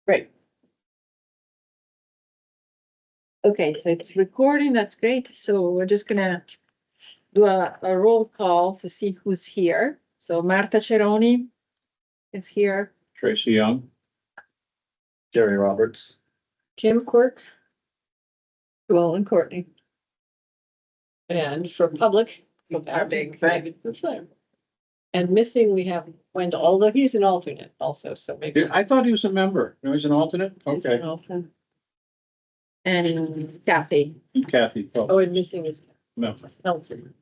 Great. Okay, so it's recording, that's great. So we're just gonna do a roll call to see who's here. So Marta Ceroni is here. Tracy Young. Jerry Roberts. Kim Quirk. Well, and Courtney. And for public, our big David Bushler. And missing, we have Wendell, although he's an alternate also, so maybe. I thought he was a member. No, he's an alternate? He's Okay. an alternate. And Kathy. And Kathy. Oh, and missing is Member. Melton.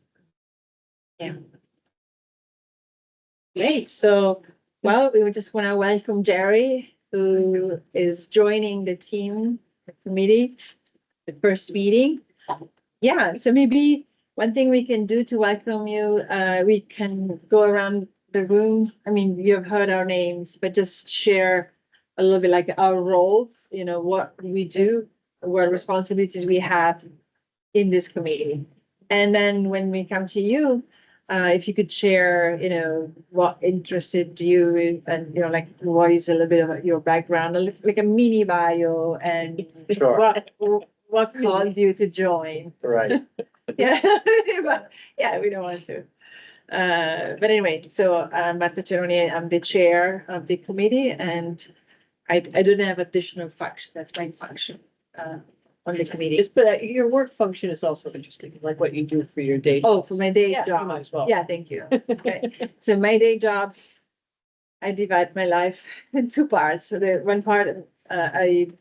Great, so, well, we would just want to welcome Jerry, who is joining the team, the committee, the first meeting. Yeah, so maybe one thing we can do to welcome you, we can go around the room. I mean, you've heard our names, but just share a little bit like our roles, you know, what we do, what responsibilities we have in this committee. And then when we come to you, if you could share, you know, what interested you and, you know, like what is a little bit of your background, like a mini bio and Sure. what called you to join? Right. Yeah, but yeah, we don't want to. But anyway, so Marta Ceroni, I'm the chair of the committee and I don't have additional function. That's my function on the committee. Yes, but your work function is also interesting, like what you do for your day. Oh, for my day Yeah, you job. might as well. Yeah, thank you. Okay. So my day job, I divide my life in two parts. So the one part, I'm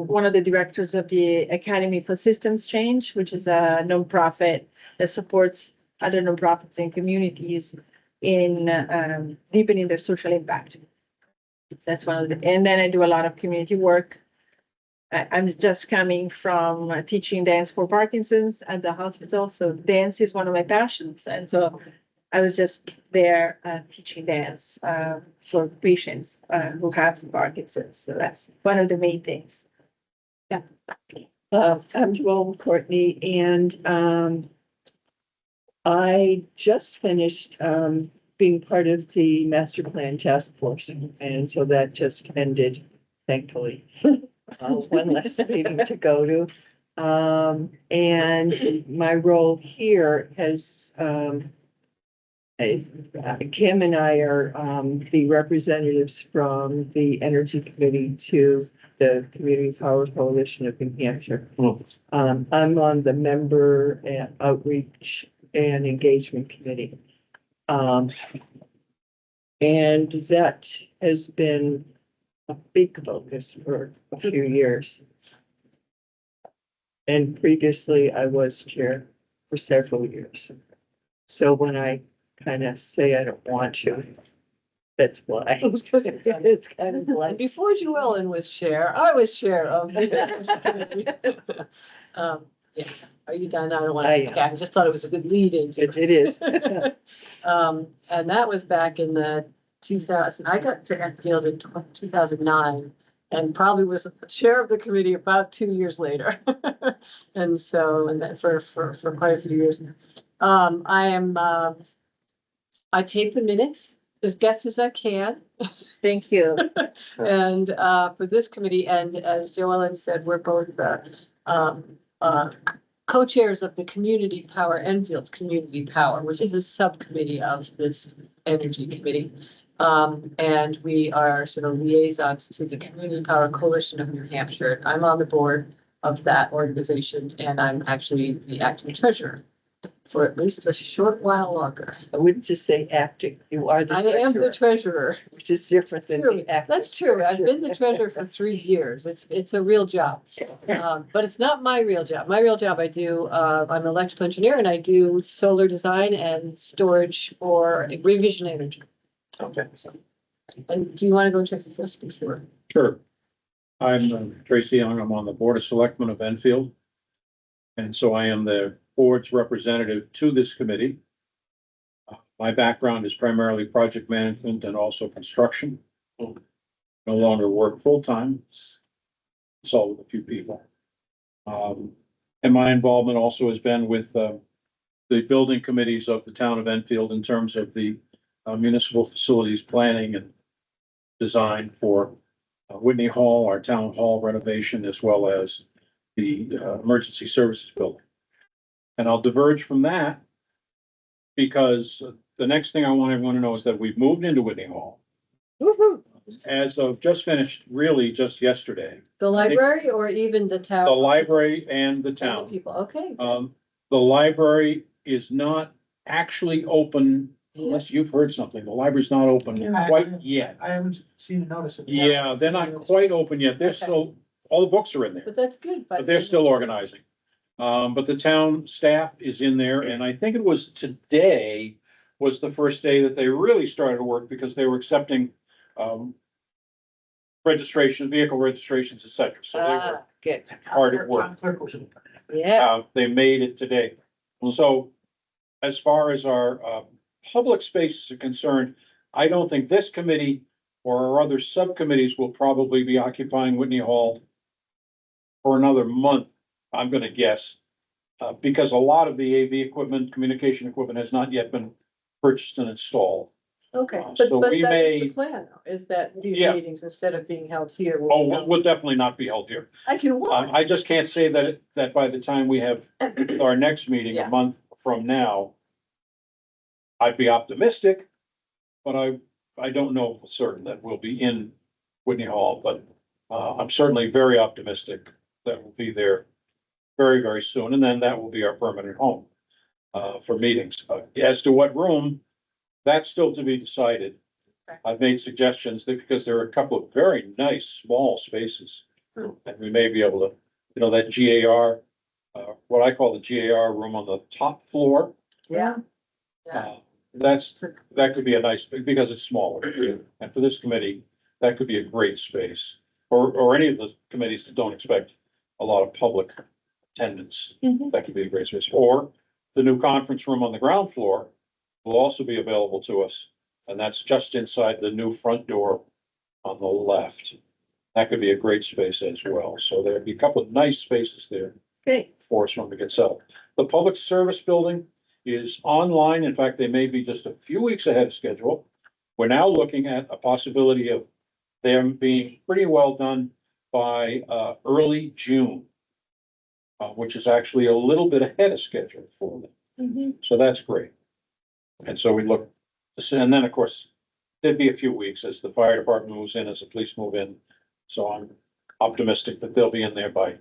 one of the directors of the Academy for Systems Change, which is a nonprofit that supports other nonprofits and communities in deepening their social impact. That's one of the, and then I do a lot of community work. I'm just coming from teaching dance for Parkinson's at the hospital. So dance is one of my passions. And so I was just there teaching dance for patients who have Parkinson's. So that's one of the main things. Yeah. I'm Joelle Courtney, and I just finished being part of the master plan task force, and so that just ended, thankfully. One less meeting to go to. And my role here has Kim and I are the representatives from the Energy Committee to the Community Power Coalition of New Hampshire. I'm on the Member Outreach and Engagement Committee. And that has been a big focus for a few years. And previously I was chair for several years. So when I kind of say I don't want to, that's why. It's kind of like, Before Joellen was chair, I was chair of the. Yeah, are you done? I don't want I to, am. I just thought it was a good lead into it is. and that was back in the 2000, I got to Enfield in 2009 and probably was chair of the committee about 2 years later. And so, and then for quite a few years. I take the minutes as best as I can. Thank you. And for this committee, and as Joellen said, we're both co-chairs of the Community Power, Enfield's Community Power, which is a subcommittee of this energy committee. And we are sort of liaisons to the Community Power Coalition of New Hampshire. I'm on the board of that organization, and I'm actually the acting treasurer for at least a short while longer. I wouldn't just say acting, you are the I am the treasurer, treasurer. which is different than True. the acting. That's true. I've been the treasurer for 3 years. It's a real job. But it's not my real job. My real job, I do, I'm an electrical engineer and I do solar design and storage for Revision Energy. Okay. And do you want to go check the first before? Sure. I'm Tracy Young. I'm on the Board of Selectmen of Enfield. And so I am the board's representative to this committee. My background is primarily project management and also construction. No longer work full-time. Consult with a few people. And my involvement also has been with the building committees of the town of Enfield in terms of the municipal facilities planning and design for Whitney Hall, our town hall renovation, as well as the emergency services building. And I'll diverge from that because the next thing I want everyone to know is that we've moved into Whitney Hall Woo-hoo. as of just finished, really just yesterday. The library or even the town? The library and the And the town. people, okay. The library is not actually open unless you've heard something. The library's not open Yeah. quite yet. I haven't seen a notice of. Yeah, they're not quite open yet. They're Okay. still, all the books are in there, But that's good. but they're still organizing. But the town staff is in there, and I think it was today was the first day that they really started to work because they were accepting registration, vehicle registrations, et cetera. So they were Good, hard at work. yeah. They made it today. So as far as our public spaces are concerned, I don't think this committee or our other subcommittees will probably be occupying Whitney Hall for another month, I'm gonna guess. Because a lot of the AV equipment, communication equipment has not yet been purchased and installed. Okay, So but we that is may- the plan, though, is that these Yeah. meetings, instead of being held here, will Oh, be will held. will definitely not be held here. I can walk. I just can't say that by the time we have our next meeting Yeah. a month from now, I'd be optimistic, but I don't know for certain that we'll be in Whitney Hall, but I'm certainly very optimistic that we'll be there very, very soon, and then that will be our permanent home for meetings. As to what room, that's still to be decided. Okay. I've made suggestions that because there are a couple of very nice, small spaces. And we may be able to, that GAR, what I call the GAR room on the top floor. Yeah. Yeah. That could be a nice, because it's smaller. And for this committee, that could be a great space. Or any of the committees that don't expect a lot of public attendance. Mhm. That could be a great space. Or the new conference room on the ground floor will also be available to us. And that's just inside the new front door on the left. That could be a great space as well. So there'd be a couple of nice spaces there Great. for us when we get settled. The public service building is online. In fact, they may be just a few weeks ahead of schedule. We're now looking at a possibility of them being pretty well done by early June, which is actually a little bit ahead of schedule for them. Mhm. So that's great. And so we look, and then, of course, there'd be a few weeks as the fire department moves in, as the police move in. So I'm optimistic that they'll be in there by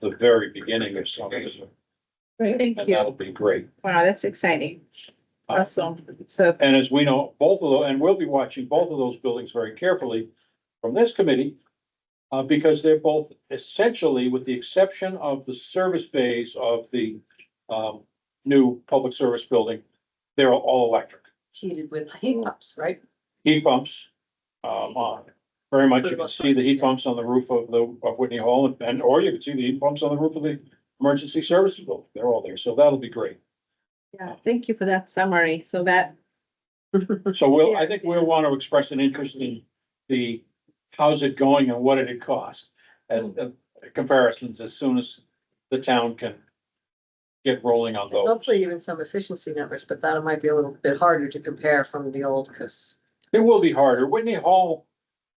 the very beginning of summer. Thank And you. that'll be great. Wow, that's exciting. Awesome. So, And as we know, both of those, and we'll be watching both of those buildings very carefully from this committee. Because they're both essentially, with the exception of the service bays of the new public service building, they're all electric. Heated with heat pumps, right? Heat pumps. Very much you can see the heat pumps on the roof of Whitney Hall or you can see the heat pumps on the roof of the emergency services building. They're all there. So that'll be great. yeah, thank you for that summary. So that, So I think we'll want to express an interest in the, how's it going and what did it cost? As comparisons as soon as the town can get rolling on those. Hopefully even some efficiency numbers, but that might be a little bit harder to compare from the old, because, It will be harder. Whitney Hall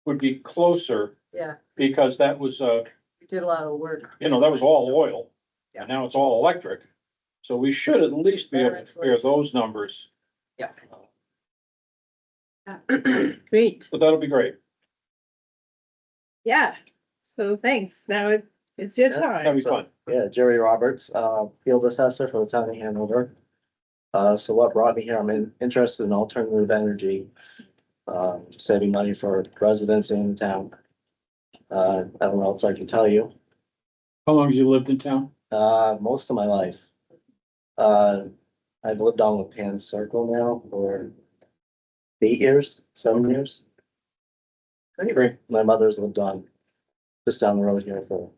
would be closer yeah, because that was, we did a lot of work. that was all oil. Yeah. And now it's all electric. So we should at least be able to compare those numbers. Yeah. great. But that'll be great. Yeah. So thanks. Now it's your Yeah, That'll time. be fun. Yeah, Jerry Roberts, field assessor for the town of Hanover. So what brought me here, I'm interested in alternative energy, saving money for residents in the town. I don't know what else I can tell you, How long have you lived in town? most of my life. I've lived on with Pan Circle now for 8 years, 7 years. Great. My mother's lived on just down the road here for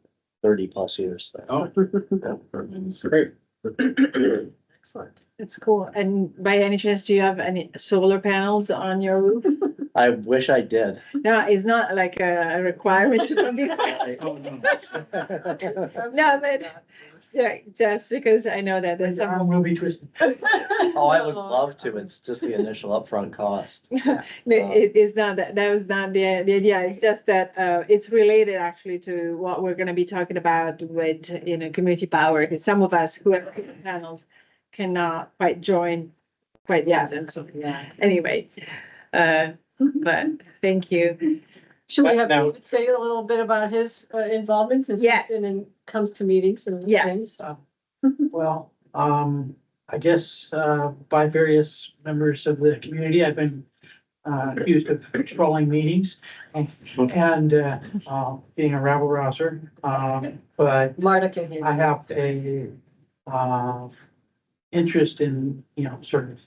30+ years. So. Oh, Yeah. great. Excellent. It's cool. And by any chance, do you have any solar panels on your roof? I wish I did. No, it's not like a requirement to come. I- Oh, no. No, but Yeah, just because I know that there's some. will be twisted. Oh, I would No. love to. It's just the initial upfront cost. No, it is not that, that was not the idea. It's just that, it's related actually to what we're gonna be talking about with, community power. Because some of us who have panels cannot quite join quite yet. And so, Yeah. anyway, but thank you. Should we have Now- David say a little bit about his involvement since Yes. he's been and comes to meetings and Yes. things? Well, I guess, by various members of the community, I've been, accused of trolling meetings and, being a rabble rouser. But Marta can hear I you. have a, interest in, sort of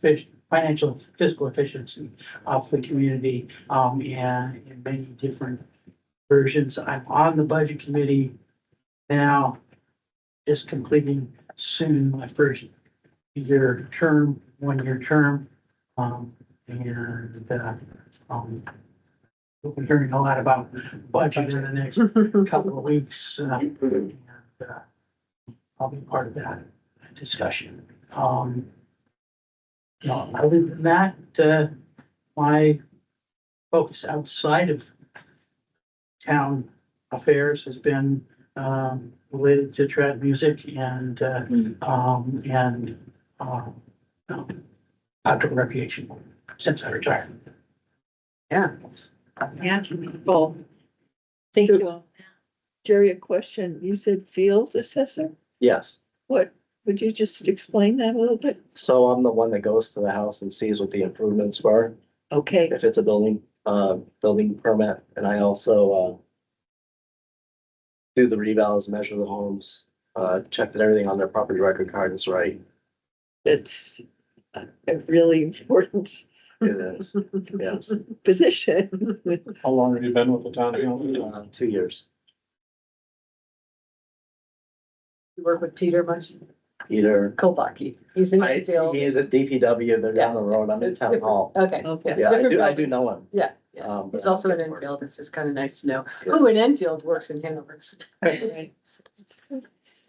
financial fiscal efficiency of the community, and in many different versions. I'm on the budget committee now, just completing soon my first year term, 1 year term. We'll be hearing a lot about budget in the next couple of weeks. And, I'll be part of that discussion. Other than that, my focus outside of town affairs has been, related to trad music and, outdoor recreation since I retired. Yeah. Yeah, well, thank So- you all. Jerry, a question. You said field assessor? Yes. What, would you just explain that a little bit? So I'm the one that goes to the house and sees what the improvements were, Okay, if it's a building permit, and I also, do the revals, measure the homes, check that everything on their property record card is right. it's a really important It is, yes, position. How long have you been with the town of Hamilton? 2 years. You work with Peter much? Peter, Kobaki. He's in Enfield. he's at DPW, they're down the road, I'm in town hall. Okay. Okay. Yeah, I different do building. know him. Yeah, yeah. But He's I don't also in get to work. Enfield. It's just kind of nice to know who in Enfield works in Hanover.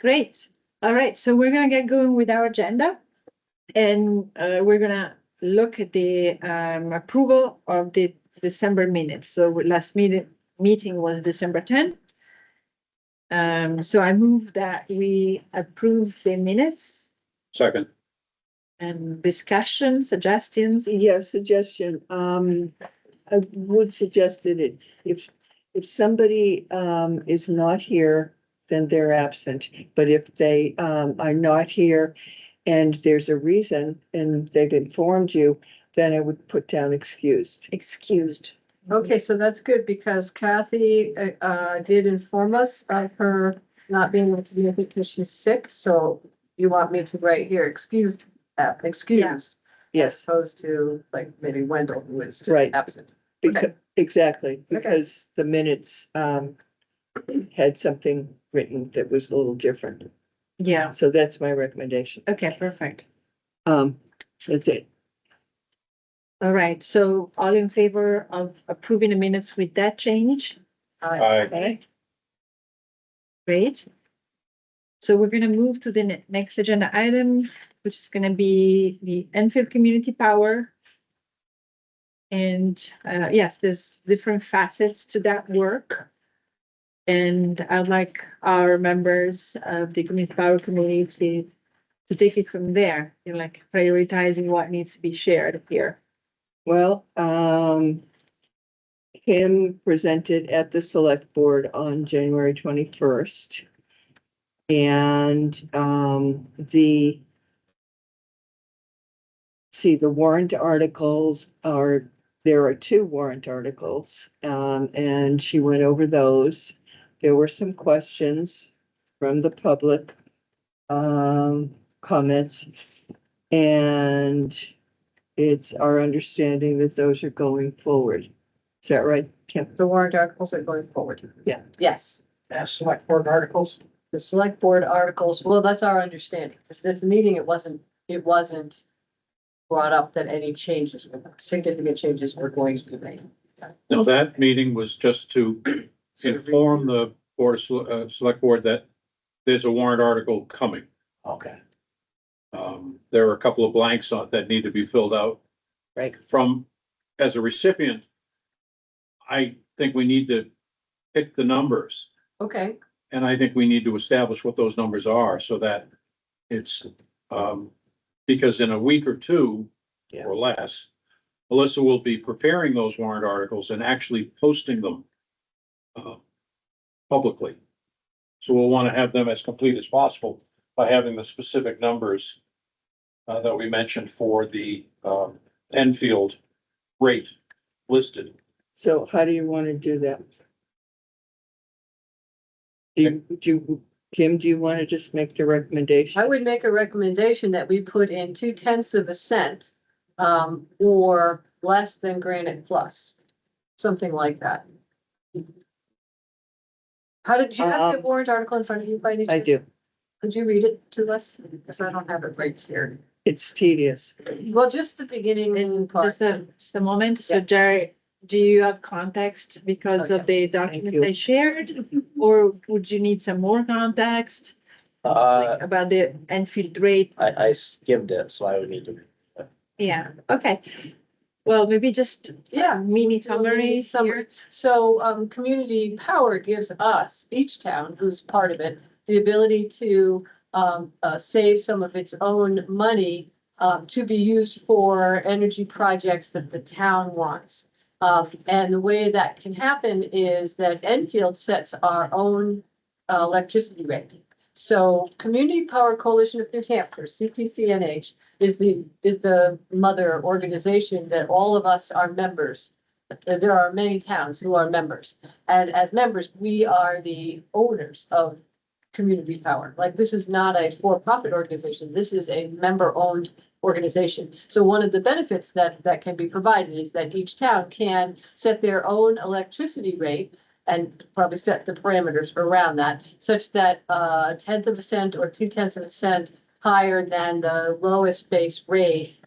Great. All right, so we're gonna get going with our agenda. And we're gonna look at the approval of the December minutes. So last meeting was December 10th. So I move that we approve the minutes Second, and discussion, suggestions. Yeah, suggestion. I would suggest that if somebody, is not here, then they're absent. But if they, are not here and there's a reason and they've informed you, then I would put down excused. Excused. Okay, so that's good because Kathy did inform us of her not being able to be, I think, because she's sick. So you want me to write here, excused, excused, as Yes, opposed to like maybe Wendell, who is just Right. absent. because, exactly, because the minutes, had something written that was a little different. Yeah, So that's my recommendation. okay, perfect. That's it. All right, so all in favor of approving the minutes with that change? aye, Okay. Great. So we're gonna move to the next agenda item, which is gonna be the Enfield Community Power. And yes, there's different facets to that work. And I'd like our members of the Community Power Committee to take it from there, like prioritizing what needs to be shared here. Well, Kim presented at the select board on January 21st. And, the warrant articles there are 2 warrant articles, and she went over those. There were some questions from the public, comments. And it's our understanding that those are going forward. Is that right, Kim? The warrant articles are going forward. Yeah. Yes, As select board articles. the select board articles, well, that's our understanding, because at the meeting, it wasn't brought up that any changes, significant changes were going to be made. now that meeting was just to Sort of inform the board of select board that there's a warrant article coming. Okay. There are a couple of blanks on that need to be filled out. Right. From, as a recipient, I think we need to pick the numbers. Okay, And I think we need to establish what those numbers are so that it's, because in a week or two Yeah. or less, Melissa will be preparing those warrant articles and actually posting them publicly. So we'll want to have them as complete as possible by having the specific numbers that we mentioned for the Enfield rate listed. So how do you want to do that? Kim, do you want to just make the recommendation? I would make a recommendation that we put in 0.2%, or less than Granite Plus, something like that. How did you have the warrant article in front of you by any I chance? do. Could you read it to us? Because I don't have it right here. It's tedious. Well, just the beginning part. Just a moment. So Yeah. Jerry, do you have context because of the documents you. I shared? Or would you need some more context about the Enfield rate? I skimmed it, so I would need to. Yeah, okay. Well, maybe just Yeah. mini summary here. So, community power gives us, each town who's part of it, the ability to, save some of its own money, to be used for energy projects that the town wants. And the way that can happen is that Enfield sets our own electricity rate. So Community Power Coalition of New Hampshire, CPCNH, is the mother organization that all of us are members. There are many towns who are members, and as members, we are the owners of community power. Like, this is not a for-profit organization. This is a member-owned organization. So one of the benefits that can be provided is that each town can set their own electricity rate and probably set the parameters around that, such that 1/10 of a cent or 2/10 of a cent higher than the lowest base rate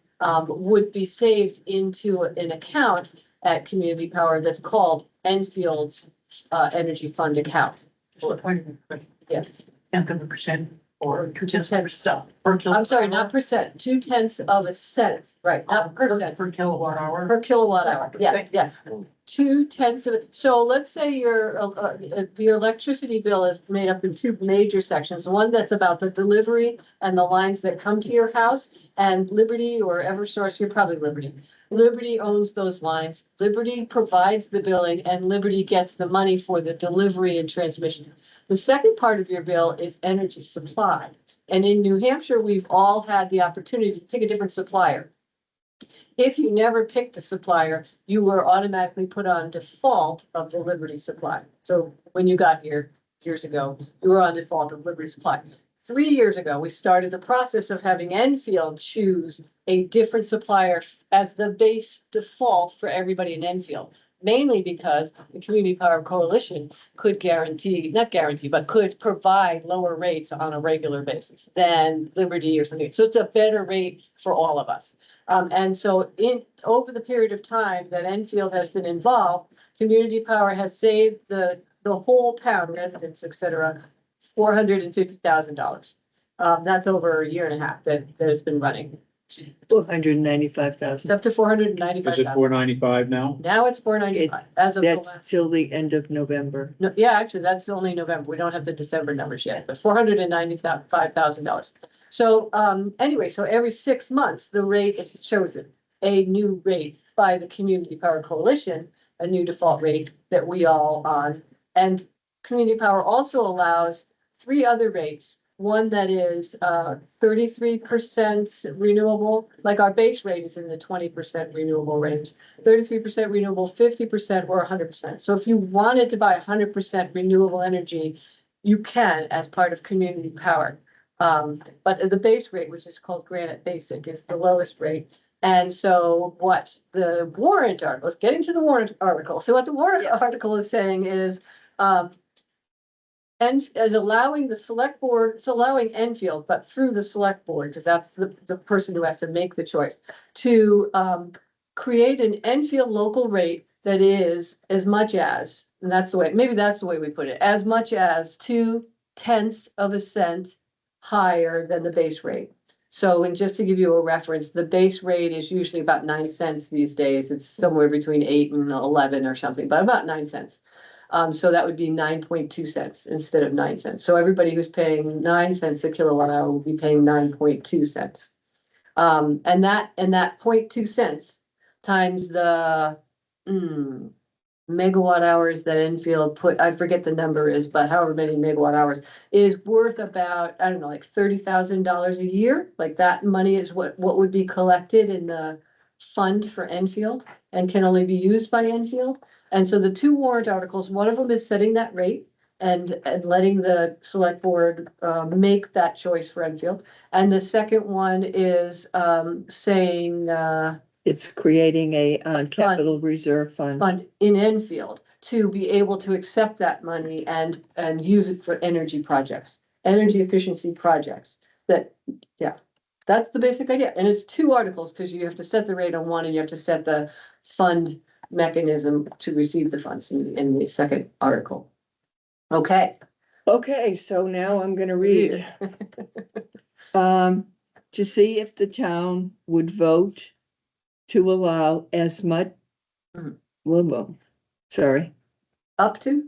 would be saved into an account at Community Power that's called Enfield's Energy Fund account. Yeah. 0.1% or 2/10%. I'm sorry, not percent, 2/10 of a cent, right, not percent, Per kilowatt hour. per kilowatt hour, yes, yes. 2/10 of it, so let's say your electricity bill is made up in two major sections, one that's about the delivery and the lines that come to your house, and Liberty or Eversource, you're probably Liberty. Liberty owns those lines, Liberty provides the billing, and Liberty gets the money for the delivery and transmission. The second part of your bill is energy supply. And in New Hampshire, we've all had the opportunity to pick a different supplier. If you never picked a supplier, you were automatically put on default of the Liberty supply. So when you got here years ago, you were on default of Liberty supply. 3 years ago, we started the process of having Enfield choose a different supplier as the base default for everybody in Enfield. Mainly because the Community Power Coalition could guarantee, not guarantee, but could provide lower rates on a regular basis than Liberty or something. So it's a better rate for all of us. And so over the period of time that Enfield has been involved, Community Power has saved the whole town, residents, et cetera, $450,000. That's over a year and a half that has been running. 495,000. It's up to Is it 495,000. 495 now? Now it's 495 as of the That's last. till the end of November. No, yeah, actually, that's only November. We don't have the December numbers yet, but $495,000. So, anyway, so every 6 months, the rate is chosen, a new rate by the Community Power Coalition, a new default rate that we all on. And Community Power also allows 3 other rates. One that is 33% renewable, like our base rate is in the 20% renewable range. 33% renewable, 50% or 100%. So if you wanted to buy 100% renewable energy, you can as part of Community Power. But the base rate, which is called Granite Basic, is the lowest rate. And so what the warrant article is getting to the warrant article. So what the warrant article is saying is, and as allowing the select board, it's allowing Enfield, but through the select board, because that's the person who has to make the choice, to create an Enfield local rate that is as much as, and that's the way, maybe that's the way we put it, as much as 2 tenths of a cent higher than the base rate. So, and just to give you a reference, the base rate is usually about 9 cents these days. It's somewhere between 8 and 11 or something, but about 9 cents. So that would be 9.2 cents instead of 9 cents. So everybody who's paying 9 cents a kilowatt hour will be paying 9.2 cents. And that 0.2 cents times the megawatt hours that Enfield put, I forget the number is, but however many megawatt hours is worth about, I don't know, like $30,000 a year. Like that money is what would be collected in the fund for Enfield and can only be used by Enfield. And so the two warrant articles, one of them is setting that rate and letting the select board make that choice for Enfield. And the second one is saying It's creating a capital reserve fund. fund in Enfield to be able to accept that money and use it for energy projects, energy efficiency projects. That, yeah, that's the basic idea. And it's two articles because you have to set the rate on one and you have to set the fund mechanism to receive the funds in the second article. Okay. Okay, so now I'm gonna read. To see if the town would vote to allow as much. Mhm. Sorry, Up to?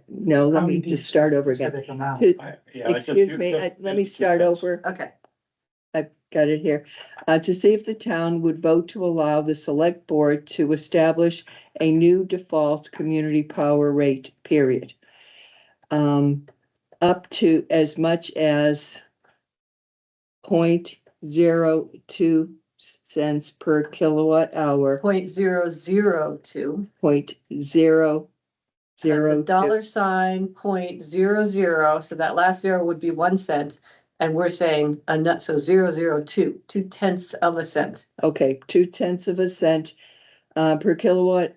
no, let How me many just start over again. Specific amount. To- Yeah, I just- Excuse me, let me start over. Okay. I've got it here. To see if the town would vote to allow the select board to establish a new default community power rate, period. Up to as much as 0.02 cents per kilowatt hour, 0.002. 0.002. The dollar sign 0.00, so that last zero would be 1 cent. And we're saying a nut, so 0.002, 0.2 of a cent. Okay, 0.2 of a cent per kilowatt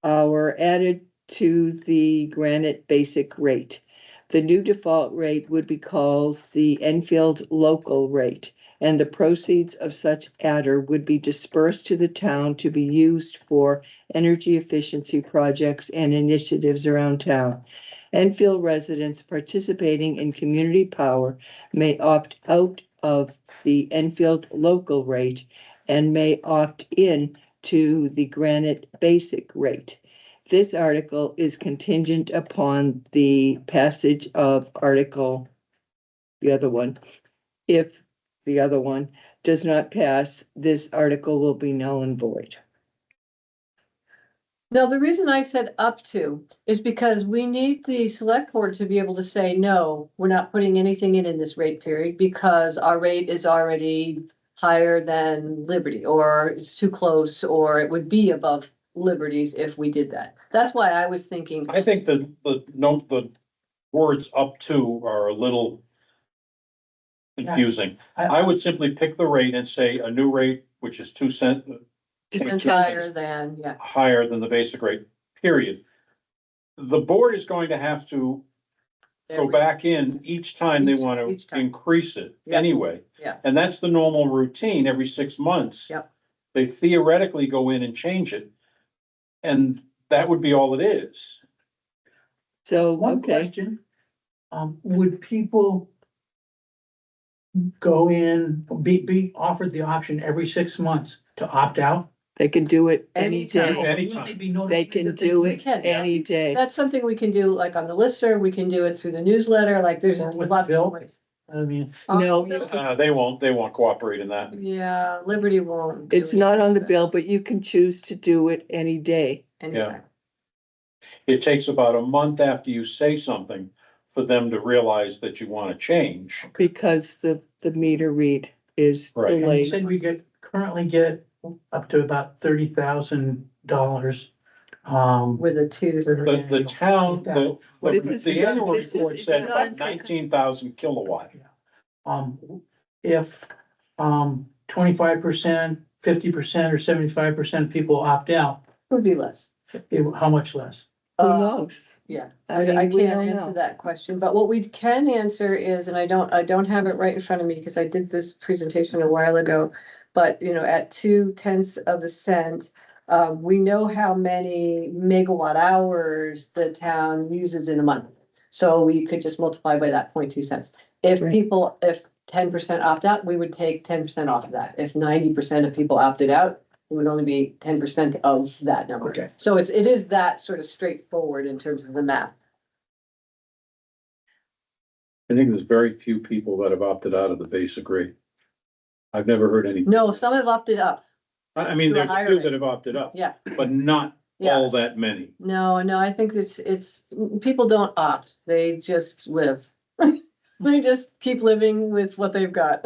hour added to the Granite basic rate. The new default rate would be called the Enfield local rate, and the proceeds of such adder would be dispersed to the town to be used for energy efficiency projects and initiatives around town. Enfield residents participating in community power may opt out of the Enfield local rate and may opt in to the Granite basic rate. This article is contingent upon the passage of article, the other one. If the other one does not pass, this article will be null and void. Now, the reason I said up to is because we need the select board to be able to say, no, we're not putting anything in this rate period because our rate is already higher than Liberty, or it's too close, or it would be above Liberty's if we did that. That's why I was thinking. I think the words up to are a little confusing. I would simply pick the rate and say a new rate, which is 2 cents. It's higher than, yeah. Higher than the basic rate, period. The board is going to have to go back in each time they want Each to time. increase it Yeah. anyway. Yeah. And that's the normal routine every 6 months. Yep. They theoretically go in and change it. And that would be all it is. So, One okay, question, would people go in, be offered the option every 6 months to opt out? they can do it any Anytime. day. Anytime. Would be notified They can that do We it can. any day. That's something we can do like on the listserv, we can do it through the newsletter, like there's a Or with lot Bill? of ways. I mean, No, They won't cooperate in that. Yeah, Liberty won't. do it's not on the anything bill, but you can choose to do it any day. Anyway, It takes about a month after you say something for them to realize that you want to change. Because the meter read is Right. and you delayed. said we currently get up to about $30,000. with a two. The town, What is this? the annual This is- report it's said not- 19,000 kilowatt. If 25%, 50%, or 75% of people opt out, Would be less. how much less? Who Uh, knows? Yeah, I mean, I we can't don't answer know. that question, but what we can answer is, and I don't have it right in front of me because I did this presentation a while ago. But, you know, at 0.2 of a cent, we know how many megawatt hours the town uses in a month. So we could just multiply by that 0.2 cents. If Right. people, if 10% opt out, we would take 10% off of that. If 90% of people opted out, it would only be 10% of that number. Okay. So it is that sort of straightforward in terms of the math. I think there's very few people that have opted out of the basic rate. I've never heard any. No, some have opted up. I mean, to a there's a higher few rate. that have opted up, Yeah, but not yeah. all that many. No, I think it's, people don't opt, they just live. They just keep living with what they've got.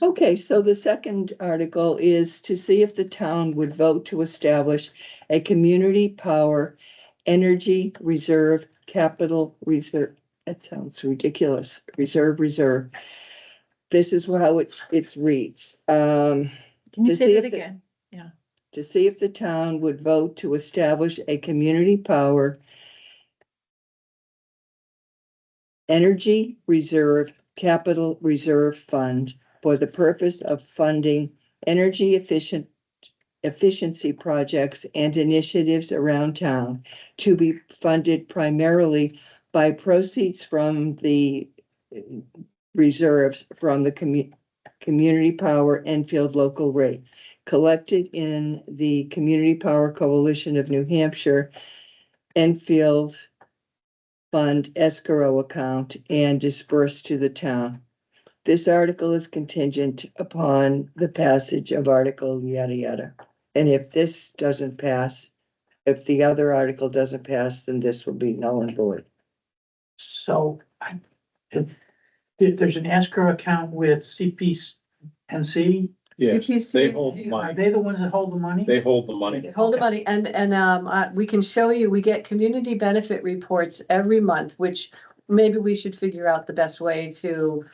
Okay, so the second article is to see if the town would vote to establish a community power energy reserve, capital reserve. That sounds ridiculous. Reserve. This is how it reads. Can you To say see that if the- again? To see if the town would vote to establish a community power energy reserve, capital reserve fund for the purpose of funding energy efficiency projects and initiatives around town to be funded primarily by proceeds from the reserves from the Community Power Enfield local rate collected in the Community Power Coalition of New Hampshire Enfield Fund escrow account and dispersed to the town. This article is contingent upon the passage of article yada yada. And if this doesn't pass, if the other article doesn't pass, then this will be null and void. So there's an escrow account with CPNC. Yes, CPC, they hold the Are money. they the ones that hold the money? They hold the money. hold the money, and we can show you, we get community benefit reports every month, which maybe we should figure out the best way to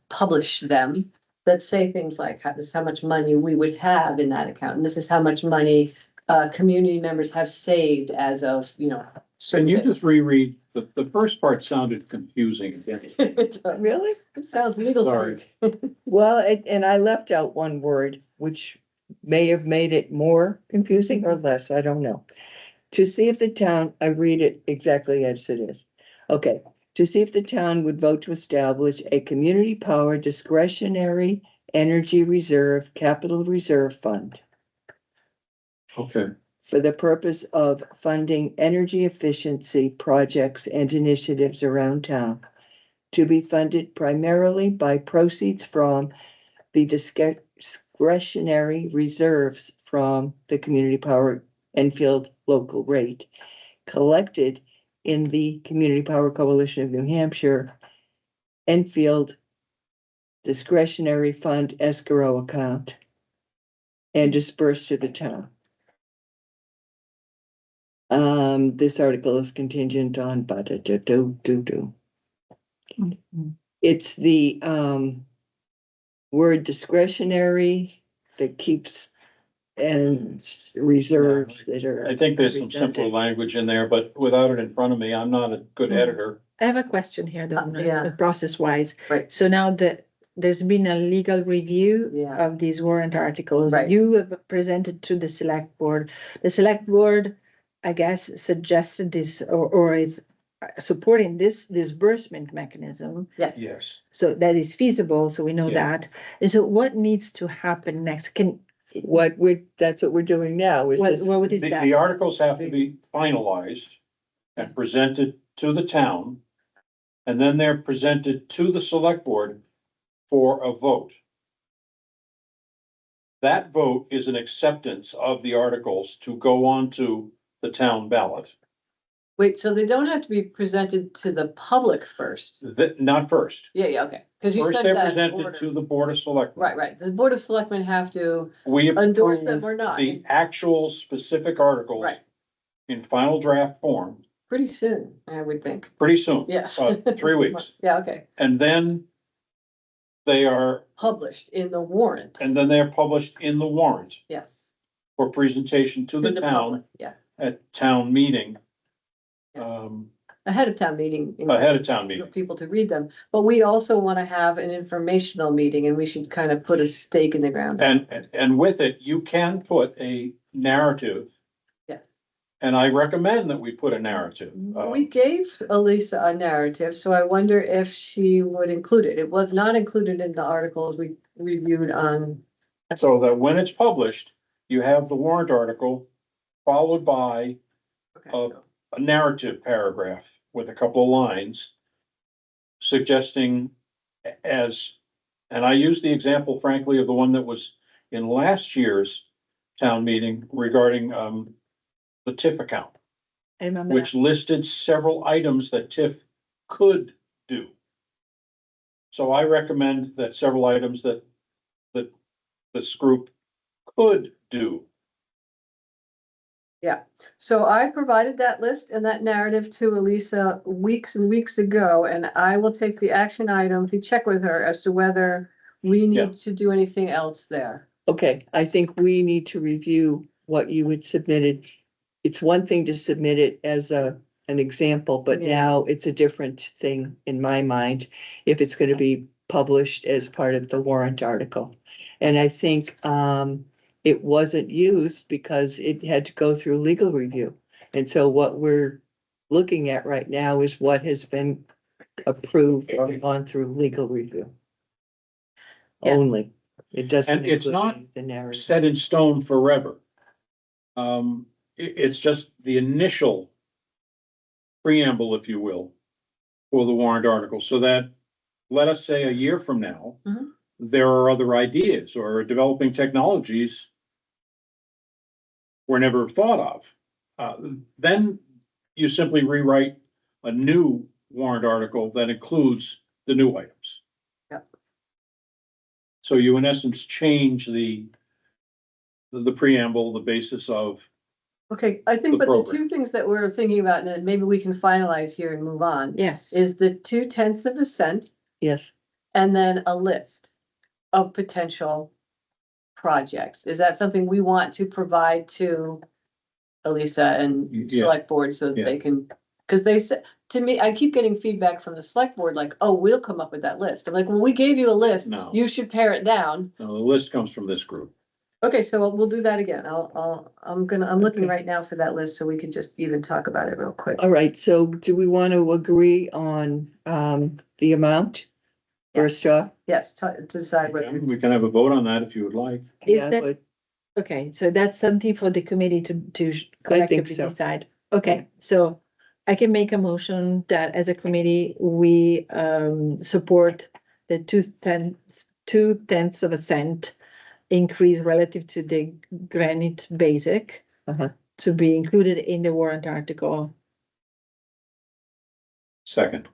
publish them. That say things like, this is how much money we would have in that account, and this is how much money community members have saved as of, Can certain you days. just reread, the first part sounded confusing again. It Really? sounds legal. Sorry. Well, and I left out one word, which may have made it more confusing or less, I don't know. To see if the town, I read it exactly as it is. Okay, to see if the town would vote to establish a community power discretionary energy reserve, capital reserve fund Okay, for the purpose of funding energy efficiency projects and initiatives around town to be funded primarily by proceeds from the discretionary reserves from the Community Power Enfield local rate collected in the Community Power Coalition of New Hampshire Enfield discretionary fund escrow account and dispersed to the town. This article is contingent on, but it's the word discretionary that keeps and reserves that are. I think there's some simpler redundant. language in there, but without it in front of me, I'm not a good editor. I have a question here, though, yeah. process wise. Right. So now there's been a legal review Yeah. of these warrant articles. Right. You have presented to the select board. The select board, I guess, suggested this or is supporting this disbursement mechanism. Yes. Yes. So that is feasible, so we know Yeah. that. And so what needs to happen next? That's what we're doing now, is just, What is The that? articles have to be finalized and presented to the town. And then they're presented to the select board for a vote. That vote is an acceptance of the articles to go on to the town ballot. Wait, so they don't have to be presented to the public first? Not first. Yeah, okay, because you First, said they're that. presented order. to the Board of Selectmen. Right, the Board of Selectmen have to We endorse them approve or not, the actual specific articles right, in final draft form pretty soon, I would think, pretty soon. yes. 3 weeks. Yeah, okay, And then they are, published in the warrant, and then they're published in the warrant yes. for presentation to the To town public, yeah, at town meeting. ahead of town meeting. Ahead of town For meeting. people to read them, but we also want to have an informational meeting and we should kind of put a stake in the ground. And with it, you can put a narrative Yes, And I recommend that we put a narrative. We gave Elisa a narrative, so I wonder if she would include it. It was not included in the articles we reviewed on. So that when it's published, you have the warrant article followed by Okay, Oh. so- a narrative paragraph with a couple of lines suggesting as, and I use the example frankly of the one that was in last year's town meeting regarding, the TIF account, I remember which listed several items that TIF could do. So I recommend that several items that this group could do. So I provided that list and that narrative to Elisa weeks and weeks ago, and I will take the action item to check with her as to whether we Yeah. need to do anything else there. Okay, I think we need to review what you had submitted. It's one thing to submit it as an example, but Yeah. now it's a different thing in my mind if it's gonna be published as part of the warrant article. And I think, it wasn't used because it had to go through legal review. And so what we're looking at right now is what has been approved or gone through legal review. Yeah. Only. It doesn't. And it's include not the narrative. Set in stone forever. It's just the initial preamble, if you will, for the warrant article, so that, let us say a year from now, Mhm. there are other ideas or developing technologies were never thought of. Then you simply rewrite a new warrant article that includes the new items. Yep. So you in essence change the preamble, the basis of, Okay, I think, The but the program. two things that we're thinking about, and then maybe we can finalize here and move on, Yes, is the 0.2%. Yes, And then a list of potential projects. Is that something we want to provide to Elisa and Yeah. select board so that Yeah. they can? Cause they said, to me, I keep getting feedback from the select board, like, oh, we'll come up with that list. I'm like, well, we gave you a list. No. You should pare it down. the list comes from this group. Okay, so we'll do that again. I'm looking Okay. right now for that list so we can just even talk about it real quick. all right, so do we want to agree on the amount? First Yes. off? Yes, to decide whether. We can have a vote on that if you would like. Is Yeah, that- but okay, so that's something for the committee to collectively so. decide. Okay, so I can make a motion that as a committee, we support the 0.2% increase relative to the Granite Basic Uh-huh. to be included in the warrant article. Second,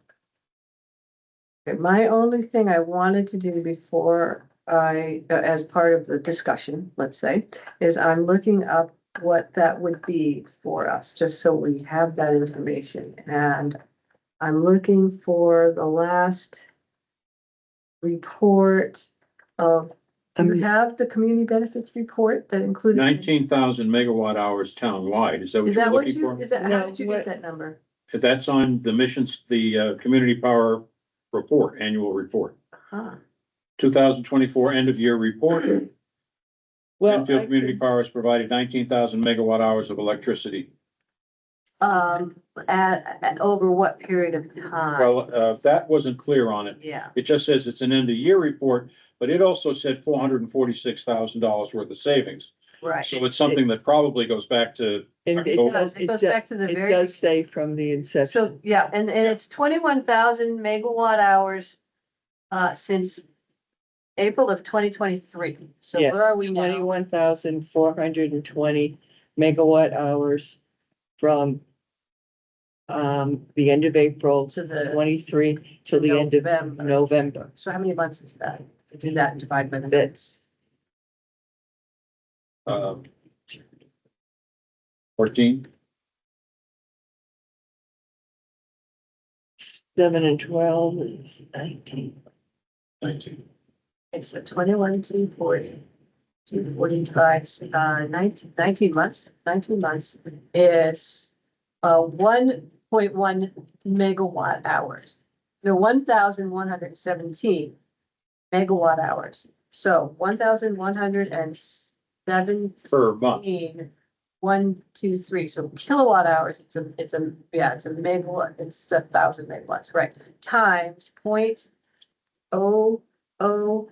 Okay, my only thing I wanted to do before as part of the discussion, let's say, is I'm looking up what that would be for us, just so we have that information. And I'm looking for the last report of, do you have the community benefits report that included? 19,000 megawatt hours townwide. Is that what Is you're that what looking you, for? is that, how No, did you what- get that number? That's on the missions, the community power report, annual report, Huh. 2024 end of year report. well, Enfield Community Power has provided 19,000 megawatt hours of electricity. At over what period of time? Well, that wasn't clear on it. Yeah, It just says it's an end of year report, but it also said $446,000 worth of savings. right. So it's something that probably goes back to, and it It does, It goes back to the it very. does say from the inception. So, yeah, and it's 21,000 megawatt hours, since April of 2023. So Yes, where are we now? 21,420 megawatt hours from the end of April To the- 23 till the end of November. November. So how many months is that? To do that and divide by the. That's 14. 7 and 12 is 19. 19. Okay, so 21, 240, 245, 19 months, 19 months is 1.1 megawatt hours. No, 1,117 megawatt hours. So 1,117 Per month. 1, 2, 3, so kilowatt hours, it's a megawatt, it's 1,000 megawatts, right? Times 0.002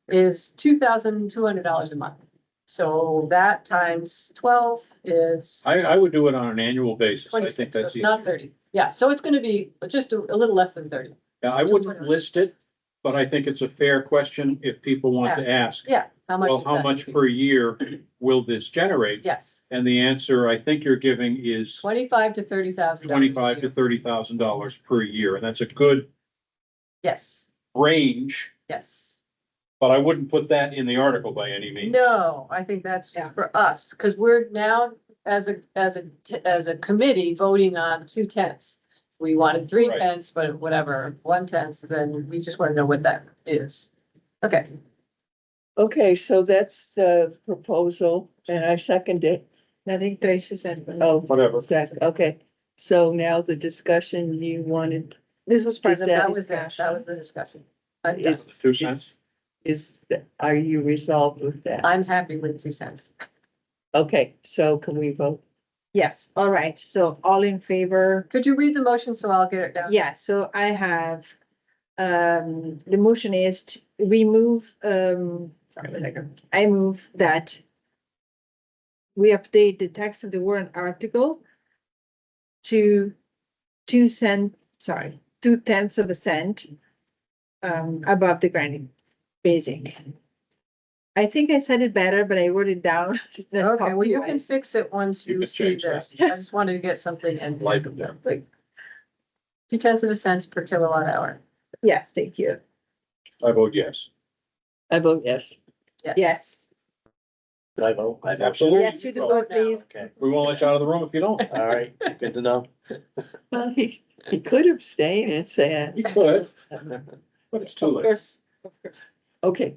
is $2,200 a month. So that times 12 is I would do it on an annual basis. I 26, think so that's it's not easy. 30. Yeah, so it's gonna be just a little less than 30. Yeah, I wouldn't list it, but I think it's a fair question if people want to ask. Yeah, how much? Well, is how that? much per year will this generate? Yes, And the answer I think you're giving is 25 to 30,000. $25,000 to $30,000 per year, and that's a good Yes, range, yes. but I wouldn't put that in the article by any means. No, I think that's Yeah. for us, because we're now as a committee voting on 2/10. We wanted 3/10, but whatever, 1/10, then we just want to know what that is. Okay, Okay, so that's the proposal and I second it. I think Tracy said. Oh, Whatever. okay. So now the discussion you wanted This was part Is of that- that the was it, discussion. that was the discussion. I'm done. is, 2 cents? are you resolved with that? I'm happy with 2 cents. Okay, so can we vote? Yes, all right, so all in favor? Could you read the motion so I'll get it down? Yeah, so I have, the motion is to remove, sorry, where'd I go? I move that we update the text of the warrant article to 2 cent, sorry, 2/10 of a cent above the granting basic. I think I said it better, but I wrote it down. Okay, well, you can fix it once You you can see change that. this. I just wanted to get something in. Life of them. 2/10 of a cent per kilowatt hour. Yes, thank you. I vote yes. I vote yes. Yes. Did I vote? I vote. Absolutely. Yes, you do vote, please. Okay, We won't let you out of the room if you don't. all right, good to know. Well, he could abstain and say, You could, but it's too Of late. course, of course. okay,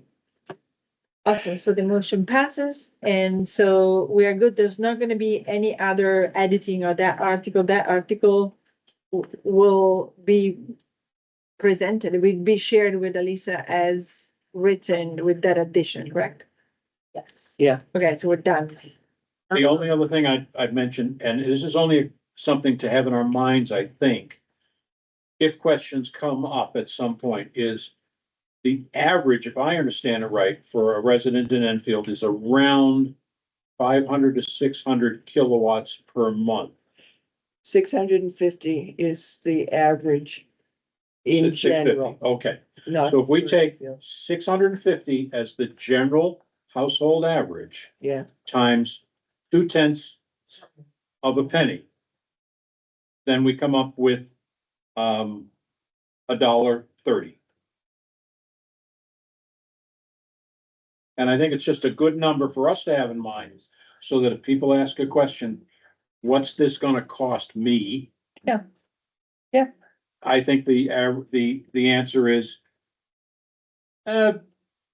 Awesome, so the motion passes, and so we are good, there's not gonna be any other editing of that article will be presented, it will be shared with Elisa as written with that addition, correct? Yes. Yeah. Okay, so we're done. The only other thing I'd mention, and this is only something to have in our minds, I think, if questions come up at some point, is the average, if I understand it right, for a resident in Enfield is around 500 to 600 kilowatts per month. 650 is the average in 650. general. Okay, Not so if we take Yeah. 650 as the general household average Yeah, times 2/10 of a penny, then we come up with $1.30. And I think it's just a good number for us to have in mind, so that if people ask a question, what's this gonna cost me? Yeah. Yeah. I think the answer is about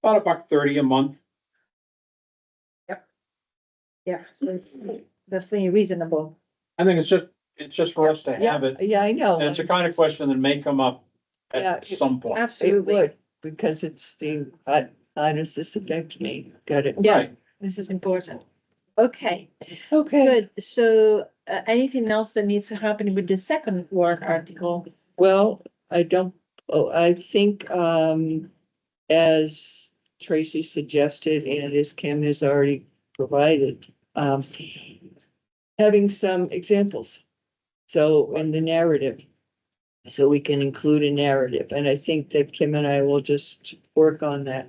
$1.30 a month. Yeah, so it's definitely reasonable. I think it's just for us to yeah, have it, yeah, I know. and it's a kind of question that may come up Yeah, at some point. It Absolutely, would, because it's how does this affect me? Got it. yeah, Right. this is important. Okay, Okay, good, so anything else that needs to happen with the second warrant article? well, I think, as Tracy suggested and as Kim has already provided, having some examples. So in the narrative, so we can include a narrative, and I think that Kim and I will just work on that.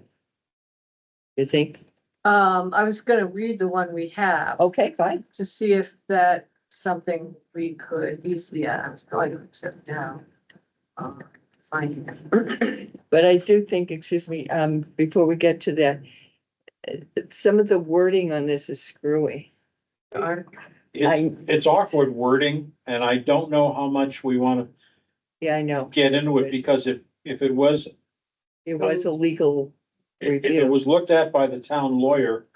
You think? I was gonna read the one we have. Okay, fine. To see if that something we could easily, I was going to sit down. Finding it. But I do think, excuse me, before we get to that, some of the wording on this is screwy. It's awkward wording, and I don't know how much we wanna Yeah, I know. get into it, because if it was, It was a legal if it review. was looked at by the town lawyer,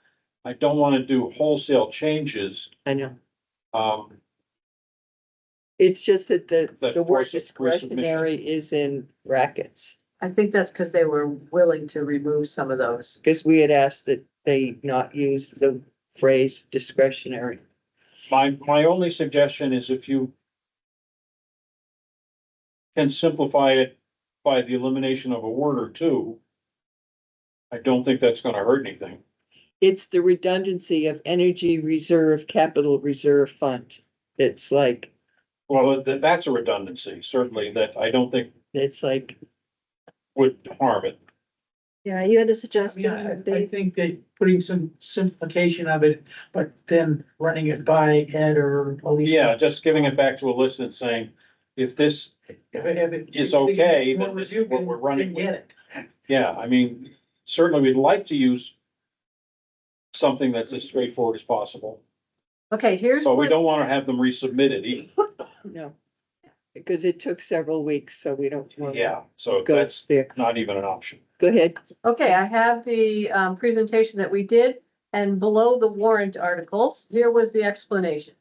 I don't wanna do wholesale changes. I know. The It's just that the word force of discretionary is in brackets. I think that's because they were willing to remove some of those. Because we had asked that they not use the phrase discretionary. My only suggestion is if you can simplify it by the elimination of a word or two, I don't think that's gonna hurt anything. It's the redundancy of energy reserve, capital reserve fund. It's like, Well, that's a redundancy, certainly, that I don't think it's like, would harm it. Yeah, you had a I suggestion, mean, I Dave? think that putting some simplification of it, but then running it by Ed or Elise. Yeah, just giving it back to a list and saying, if this, If it Is okay, more then this is review, what we're running then get it. yeah, I mean, certainly we'd like to use something that's as straightforward as possible, Okay, here's but we what, don't wanna have them resubmitted either. no. Because it took several weeks, so we don't want to Yeah, so go that's there. not even an option. Go ahead. okay, I have the presentation that we did, and below the warrant articles, here was the explanation.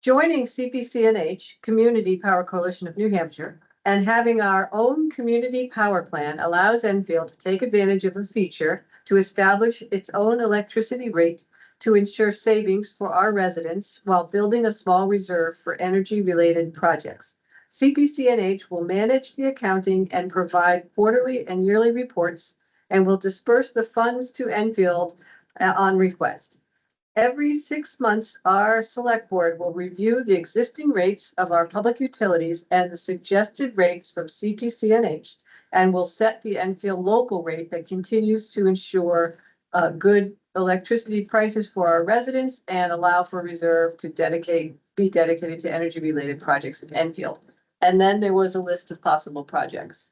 Joining CPCNH, Community Power Coalition of New Hampshire, and having our own community power plan allows Enfield to take advantage of a feature to establish its own electricity rate to ensure savings for our residents while building a small reserve for energy-related projects. CPCNH will manage the accounting and provide quarterly and yearly reports and will disperse the funds to Enfield on request. Every 6 months, our select board will review the existing rates of our public utilities and the suggested rates from CPCNH and will set the Enfield local rate that continues to ensure good electricity prices for our residents and allow for reserve to be dedicated to energy related projects in Enfield. And then there was a list of possible projects.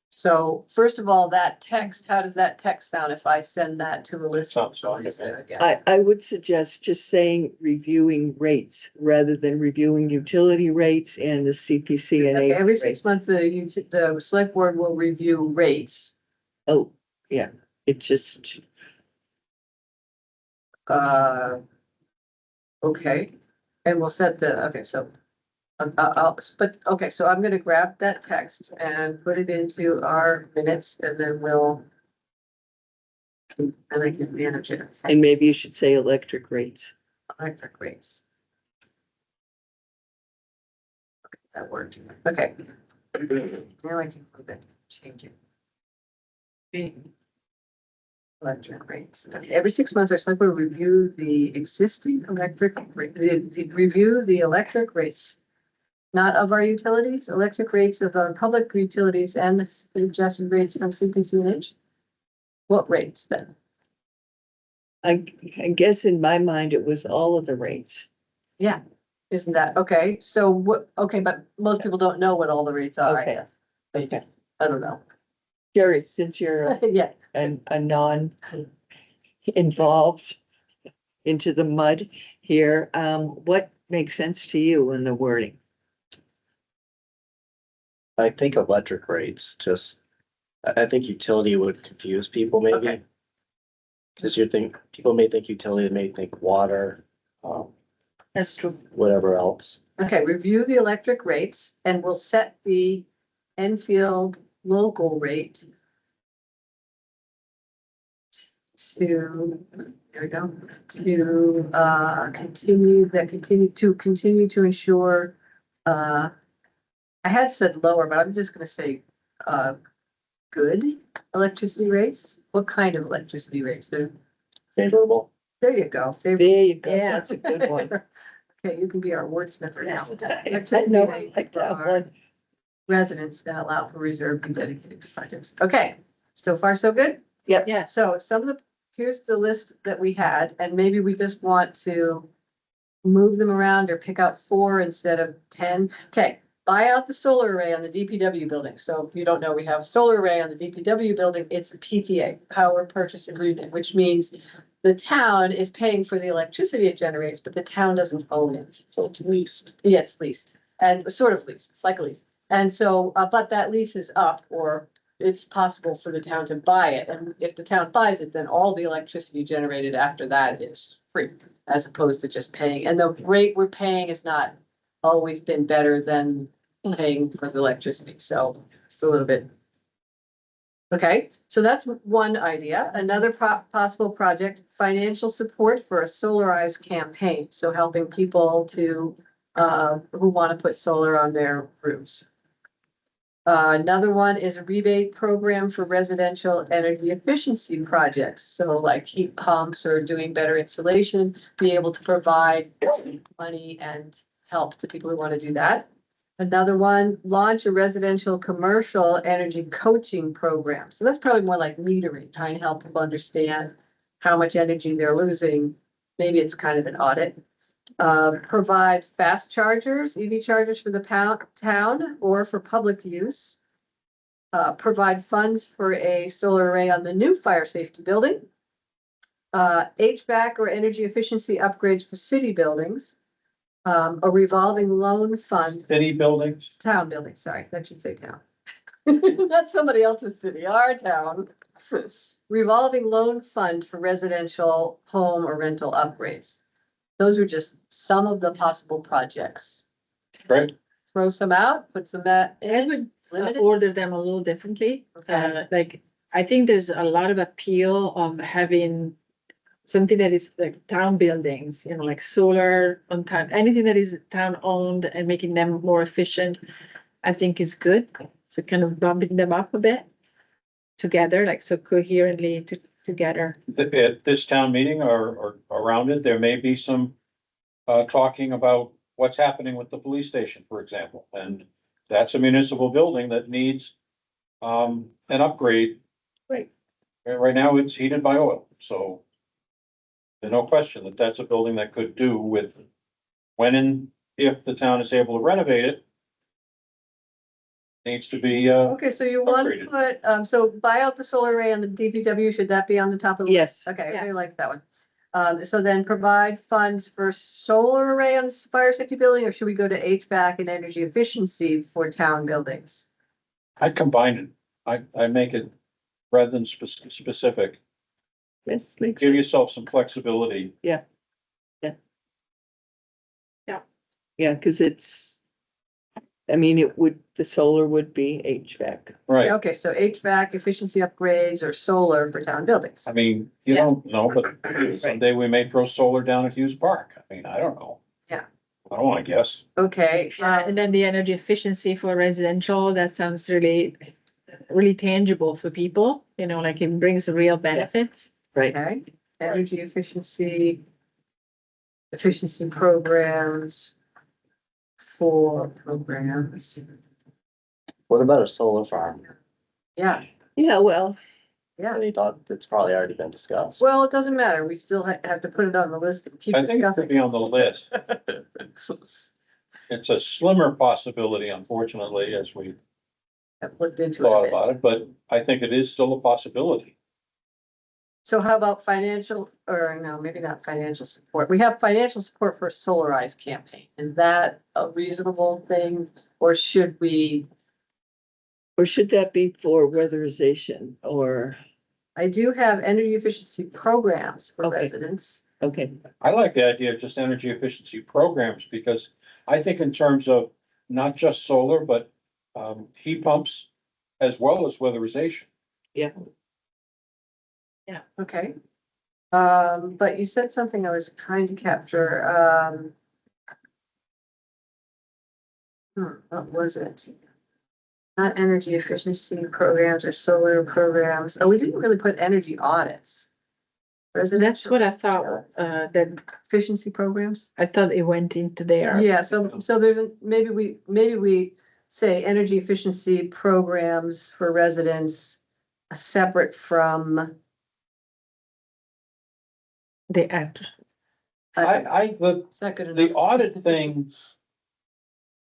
So first of all, that text, how does that text sound if I send that to Alyssa? Sounds fine to Alyssa me. again? I would suggest just saying reviewing rates rather than reviewing utility rates and the CPC and Okay, A. every 6 months, the select board will review rates. Oh, yeah, it just, Okay, and we'll set okay, so. So I'm gonna grab that text and put it into our minutes and then and I can manage it. and maybe you should say electric rates. Electric rates. Okay, that worked, okay. Now I can move it, change it. Electric rates. Okay, every 6 months, our select board will review the existing electric, review the electric rates. Not of our utilities, electric rates of our public utilities and the suggested rates from CPCNH. What rates then? I guess in my mind, it was all of the rates. Yeah, isn't that, okay, so what, okay, but most people don't know what all the rates are, I Okay. guess. They do. I don't know. Jerry, since you're Yeah, a non-involved into the mud here, what makes sense to you in the wording? I think electric rates, just, I think utility would confuse people maybe. Okay. Cause people may think utility, may think water, That's true. whatever else. okay, review the electric rates and we'll set the Enfield local rate to, there we go, to continue to ensure, I had said lower, but I'm just gonna say, good electricity rates. What kind of electricity rates? Favorable. There you go. There you go, Yeah. that's a good one. Okay, you can be our wordsmith now. I know, I like that one. Residents that allow for reserve and dedicated to projects. Okay, so far so good? Yeah, So here's the list that we had, and maybe we just want to move them around or pick out 4 instead of 10. Okay, buy out the solar array on the DPW building. So if you don't know, we have solar array on the DPW building. It's a PPA, power purchase agreement, which means the town is paying for the electricity it generates, but the town doesn't own it. So it's leased. Yeah, it's leased and sort of leased. It's like a lease. And so, but that lease is up, or it's possible for the town to buy it. And if the town buys it, then all the electricity generated after that is free, as opposed to just paying. And the rate we're paying has not always been better than paying for the electricity. So it's a little bit Okay, so that's one idea. Another possible project, financial support for a solarized campaign. So helping people to, who want to put solar on their roofs. Another one is a rebate program for residential energy efficiency projects. So like heat pumps or doing better insulation, be able to provide money and help to people who want to do that. Another one, launch a residential commercial energy coaching program. So that's probably more like metering, trying to help people understand how much energy they're losing. Maybe it's kind of an audit. Provide fast chargers, EV chargers for the town or for public use. Provide funds for a solar array on the new fire safety building. HVAC or energy efficiency upgrades for city buildings. A revolving loan fund, City buildings, town building, sorry, that should say town. Not somebody else's city, our town. Revolving loan fund for residential home or rental upgrades. Those are just some of the possible projects. right? Throw some out, put some at, I would limited. order them a little differently. Okay. Like, I think there's a lot of appeal of having something that is like town buildings, you know, like solar on town, anything that is town owned and making them more efficient, I think is good. So kind of bumping them up a bit together, like so coherently together. At this town meeting or around it, there may be some talking about what's happening with the police station, for example, and that's a municipal building that needs an upgrade. Right. And right now, it's heated by oil, so there's no question that that's a building that could do with when and if the town is able to renovate it. Needs to be, Okay, so you want to Upgraded. put, so buy out the solar array on the DPW, should that be on the top of the list? Yes. Okay, I really Yes. like that one. So then provide funds for solar array on the fire safety building, or should we go to HVAC and energy efficiency for town buildings? I combine it. I make it rather than specific, This makes, give yourself some flexibility. yeah, because I mean, the solar would be HVAC. Right. Okay, so HVAC efficiency upgrades or solar for town buildings. I mean, you don't know, but someday we may throw solar down at Hughes Park. I mean, I don't know. Yeah. I don't wanna guess. Okay, And then the energy efficiency for residential, that sounds really, really tangible for people, you know, like it brings real benefits. Right. okay, energy efficiency programs for programs. What about a solar farm? Yeah, Yeah, well, yeah. I thought it's probably already been discussed. Well, it doesn't matter. We still have to put it on the list and keep I think it should discussing. be on the list. It's a slimmer possibility, unfortunately, as we I've looked into it a thought bit. about it, but I think it is still a possibility. So how about financial, or no, maybe not financial support. We have financial support for a solarized campaign. Is that a reasonable thing? Or should we, or should that be for weatherization or, I do have energy efficiency programs for Okay. residents. okay, I like the idea of just energy efficiency programs because I think in terms of not just solar, but heat pumps as well as weatherization. Okay. But you said something I was trying to capture, what was it? Not energy efficiency programs or solar programs. Oh, we didn't really put energy audits. So that's Residential what I thought, that efficiency programs? I thought it went into there. Yeah, so there's maybe we say energy efficiency programs for residents separate from. The act. Is that good enough? The audit thing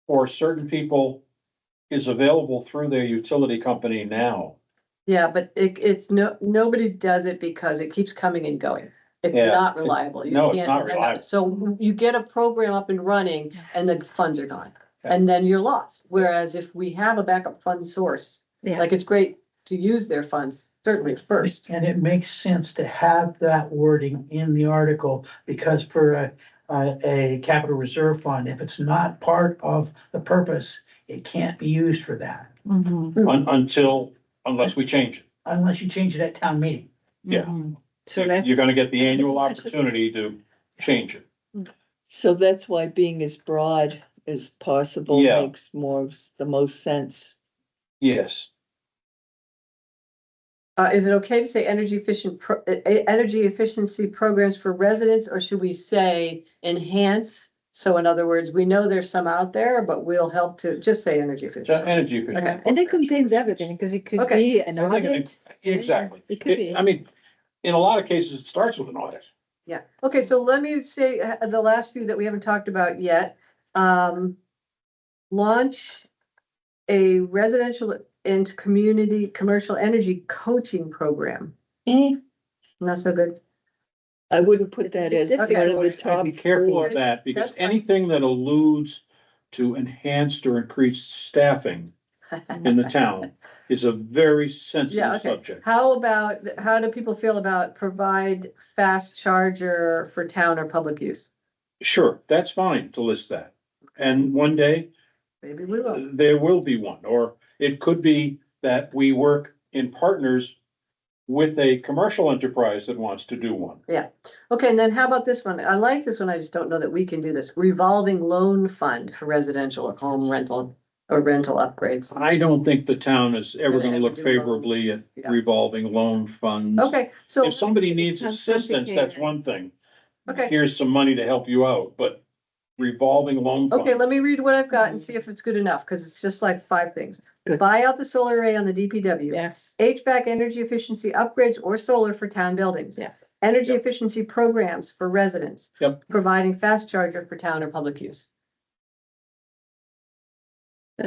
for certain people is available through their utility company now. Yeah, but it's nobody does it because it keeps coming and going. It's Yeah, not reliable. You no, it's can't- not reliable. So you get a program up and running and the funds are gone. Yeah. And then you're lost. Whereas if we have a backup fund source, Yeah. like it's great to use their funds, certainly first. And it makes sense to have that wording in the article, because for a capital reserve fund, if it's not part of the purpose, it can't be used for that. Mhm. Until unless we change it. unless you change it at town meeting. Yeah. Mhm. So let's. You're gonna get the annual opportunity to change it. So that's why being as broad as possible Yeah. makes the most sense. Yes, Is it okay to say energy efficiency programs for residents, or should we say enhance? So in other words, we know there's some out there, but we'll help to just say energy so efficient. energy efficient. Okay. And it contains everything, because it could Okay. be an So they can- audit. Exactly. It could be. I mean, in a lot of cases, it starts with an audit. Yeah, okay, so let me say the last few that we haven't talked about yet. Launch a residential and community commercial energy coaching program. Not so good. I wouldn't put It's a that bit as one of the difficult. I'd top be careful four. of that, because That's fine. anything that alludes to enhanced or increased staffing in the town is a very Yeah, sensitive okay. subject. How do people feel about provide fast charger for town or public use? Sure, that's fine to list that. And one day, Maybe we will. there will be one, or it could be that we work in partners with a commercial enterprise that wants to do one. Okay, and then how about this one? I like this one. I just don't know that we can do this. Revolving loan fund for residential or home rental or rental upgrades. I don't think the town is ever Gonna gonna ever look do favorably at loans, yeah. revolving loan funds. Okay, so, If somebody needs Sounds assistance, that's complicated. one thing. okay, Here's some money to help you out, but revolving loan okay, fund, let me read what I've got and see if it's good enough, because it's just like 5 things. Good. Buy out the solar array on the DPW. Yes, HVAC energy efficiency upgrades or solar for town buildings. yes. Energy Yep. efficiency programs for residents. Yep. Providing fast charger for town or public use.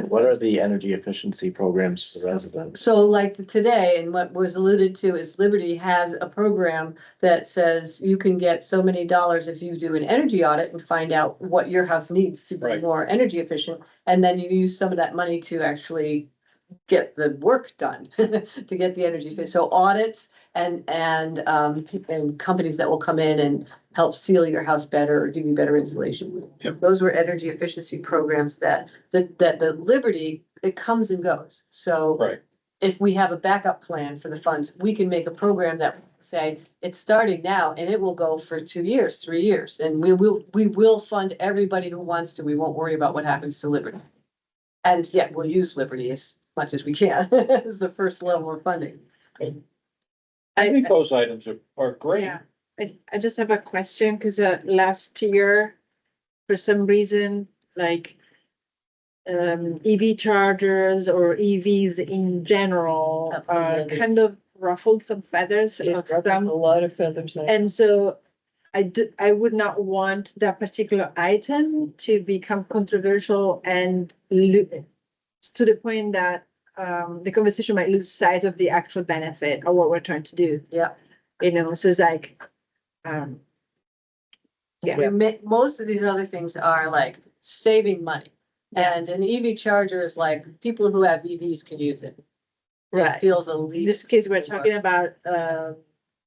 What are the energy efficiency programs for residents? So like today, and what was alluded to is Liberty has a program that says you can get so many dollars if you do an energy audit and find out what your house needs to be Right. more energy efficient. And then you use some of that money to actually get the work done, to get the energy. So audits and companies that will come in and help seal your house better or give you better insulation. Yep. Those were energy efficiency programs that the Liberty, it comes and goes. So right, if we have a backup plan for the funds, we can make a program that say, it's starting now and it will go for 2 years, 3 years. And we will fund everybody who wants to. We won't worry about what happens to Liberty. And yet we'll use Liberty as much as we can as the first level of funding. I think those items are great. Yeah, I just have a question, because last year, for some reason, like EV chargers or EVs in general That's the mandate. kind of ruffled some feathers It of ruffled some. a lot of feathers. And so I would not want that particular item to become controversial and to the point that the conversation might lose sight of the actual benefit of what we're trying to do. Yeah. You know, so it's like, yeah, Most of these other things are like saving money. And an EV charger is like, people who have EVs can use it. It right. feels a In least. this case, we're talking about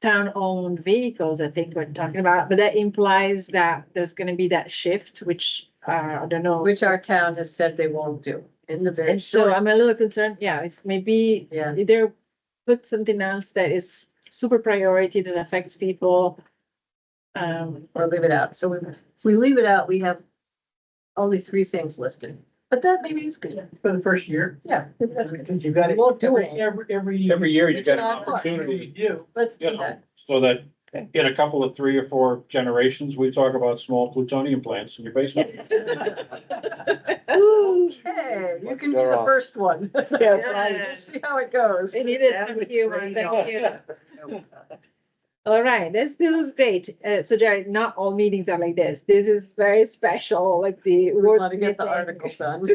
town-owned vehicles, I think we're talking about, but that implies that there's gonna be that shift, which I don't know. Which our town has said they won't do in the very And so short. I'm a little concerned, yeah, if maybe Yeah. either put something else that is super priority that affects people. Or leave it out. So if we leave it out, we have only 3 things listed, but that maybe is good. For the first year. Yeah, that's good. Because you've got it, Won't do it. every year. Every year you We get can an add more. opportunity, Review. Let's you do know, that. so that in a couple of 3 or 4 generations, we talk about small plutonium plants in your basement. Hey, you can be the first one. Yeah, See how it goes. We needed some humor, thank you. All right, this is great. So Jared, not all meetings are like this. This is very special, like the We words. want to get the meeting. article done.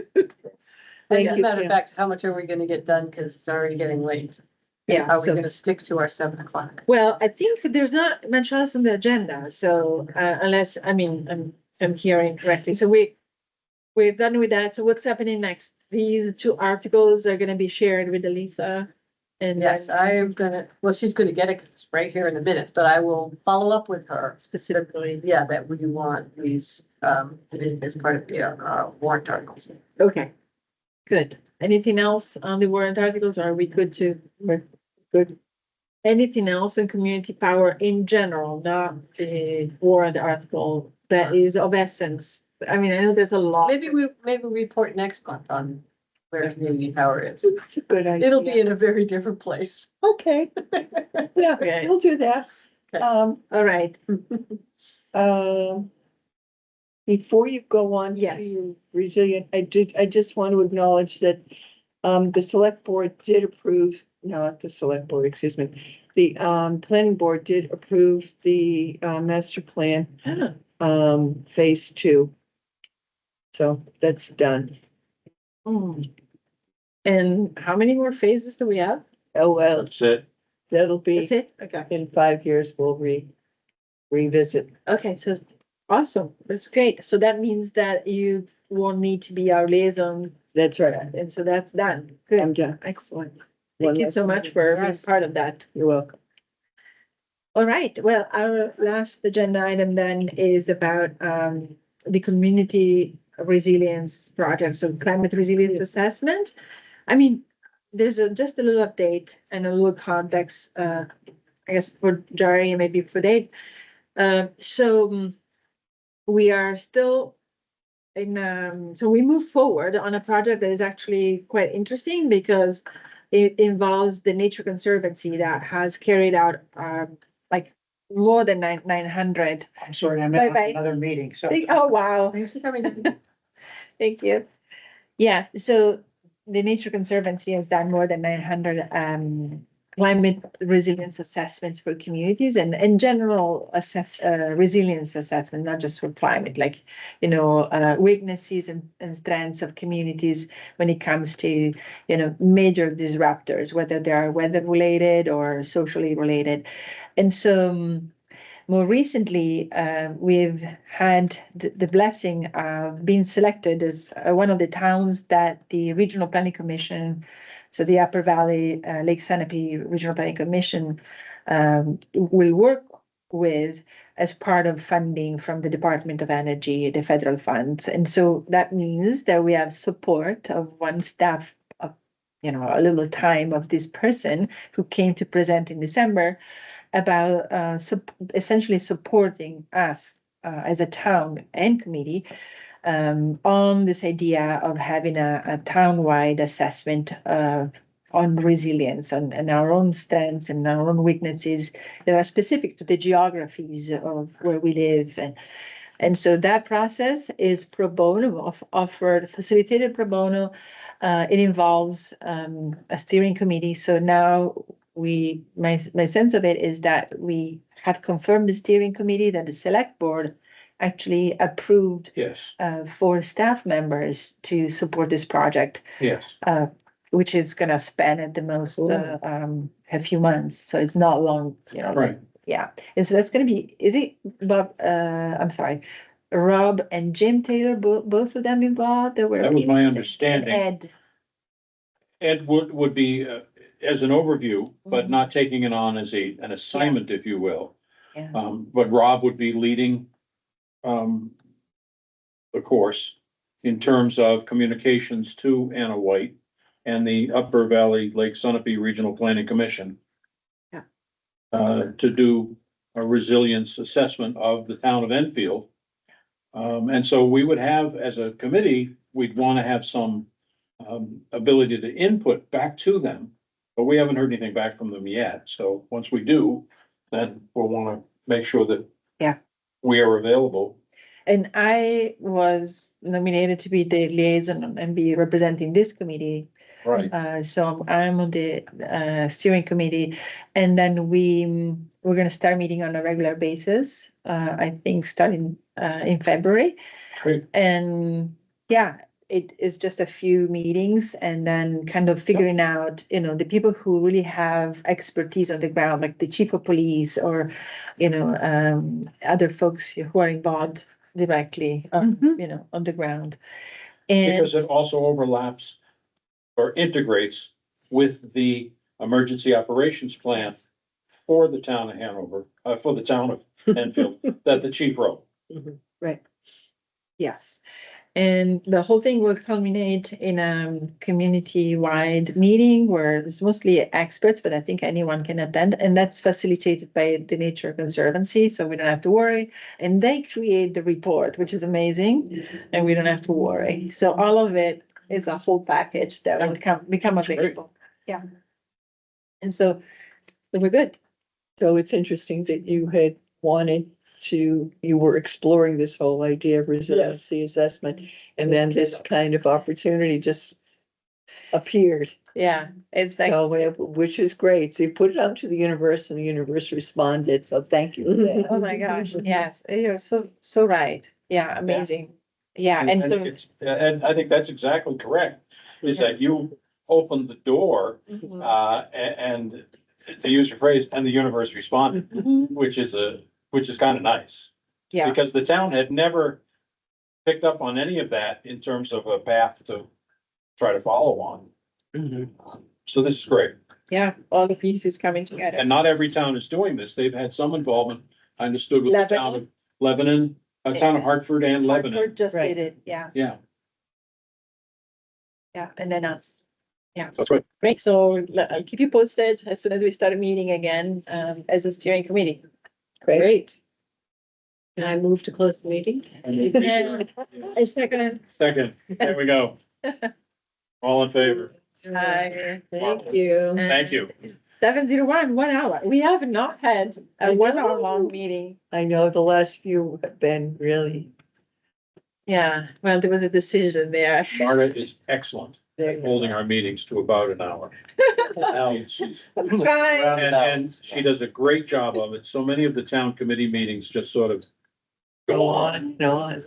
Thank As a you, matter of Kim. fact, how much are we gonna get done? Cause it's already getting late. Yeah, Are we so, gonna stick to our 7 o'clock? well, I think there's not much else on the agenda, so unless, I mean, I'm hearing correctly. So we're done with that. So what's happening next? These 2 articles are gonna be shared with Elisa. And Yes, then I am gonna, well, she's gonna get it 'cause it's right here in the minutes, but I will follow up with her. specifically, Yeah, that we want these, as part of the warrant articles. okay. Good. Anything else on the warrant articles? Or are we good to, we're good? Anything else in community power in general, not the warrant article that is of essence? I mean, I know there's a lot. Maybe we report next month on where community power is. It's a good idea. It'll be in a very different place. Okay. Yeah, Okay. we'll do that. Okay. All right. Before you go on Yes. to resilient, I just want to acknowledge that the select board did approve, not the select board, excuse me. The planning board did approve the master plan, phase 2. So that's done. Hmm. And how many more phases do we have? Oh, well, That's it. that'll be That's it? Okay. in 5 years, we'll revisit. Okay, so awesome. That's great. So that means that you won't need to be our liaison. That's right. And so that's done. I'm Good. done. Excellent. One Thank you less so much meeting. for being Yes. part of that. You're welcome. All right. Well, our last agenda item then is about the community resilience project, so climate resilience assessment. I mean, there's just a little update and a little context, I guess for Jerry and maybe for Dave. We are still in, so we move forward on a project that is actually quite interesting because it involves the Nature Conservancy that has carried out like more than 900. I'm sorry, I'm at Bye-bye. another meeting, so. Oh, wow. Thanks for coming. Thank you. Yeah, so the Nature Conservancy has done more than 900 climate resilience assessments for communities and in general resilience assessment, not just for climate, like, weaknesses and strengths of communities when it comes to, major disruptors, whether they are weather related or socially related. And so more recently, we've had the blessing of being selected as one of the towns that the Regional Planning Commission, so the Upper Valley Lake Sunapee Regional Planning Commission, will work with as part of funding from the Department of Energy, the federal funds. And so that means that we have support of one staff, a little time of this person who came to present in December about essentially supporting us as a town and committee on this idea of having a town-wide assessment on resilience and our own strengths and our own weaknesses that are specific to the geographies of where we live. And so that process is pro bono, facilitated pro bono. It involves a steering committee. So now my sense of it is that we have confirmed the steering committee that the select board actually approved Yes, for staff members to support this project, yes. which is going to span at the most a few months. So it's not long, Right. Yeah. And so that's going to be, is it Bob, I'm sorry, Rob and Jim Taylor, both of them involved? That was my And understanding. Ed. Ed would be as an overview, but Mhm. not taking it on as an assignment, if you will. Yeah. But Rob would be leading the course in terms of communications to Anna White and the Upper Valley Lake Sunapee Regional Planning Commission. Yeah. To do a resilience assessment of the town of Enfield. And so we would have, as a committee, we'd want to have some ability to input back to them. But we haven't heard anything back from them yet. So once we do, then we'll want to make sure that Yeah. we are available. And I was nominated to be the liaison and be representing this committee. Right. So I'm on the steering committee, and then we're gonna start meeting on a regular basis. I think starting in February. Great. And yeah, it is just a few meetings, and then kind of figuring out, the people who really have expertise on the ground, like the chief of police or, other folks who are involved directly, on the ground. And Because it also overlaps or integrates with the emergency operations plan for the town of Hanover, for the town of Enfield, that the chief wrote. right. Yes. And the whole thing will culminate in a community-wide meeting where it's mostly experts, but I think anyone can attend. And that's facilitated by the Nature Conservancy, so we don't have to worry. And they create the report, which is amazing, and we don't have to worry. So all of it is a whole package that will become available. Yeah. And so we're good. So it's interesting that you had wanted you were exploring this whole idea of resiliency assessment, and then this kind of opportunity just appeared. Yeah, it's like, So, which is great. So you put it out to the universe and the universe responded. So thank you for that. oh my gosh, yes, you're so right. Yeah, amazing. Yeah, and so. it's, and I think that's exactly correct, is that you opened the door, Mhm. and to use your phrase, and the universe responded, Mhm. which is kind of nice. Yeah, Because the town had never picked up on any of that in terms of a path to try to follow on. So this is great. yeah, all the pieces coming together. And not every town is doing this. They've had some involvement. I understood with the town of Lebanon, town of Hartford and Lebanon. Hartford just Right. did it, yeah, Yeah, yeah, and then us. so that's good. Great, so I'll keep you posted as soon as we start a meeting again, as a steering committee. Great. Can I move to close the meeting? A second. Second, there we go. All in favor? Hi. Thank you. Thank you. 7:01, 1 hour. We have not had a 1 hour long meeting. I know the last few have been really. Yeah, well, there was a decision there. Marta is excellent There at holding our meetings to about an hour. And she's- That's right. and she does a great job of it. So many of the town committee meetings just sort of go on and on.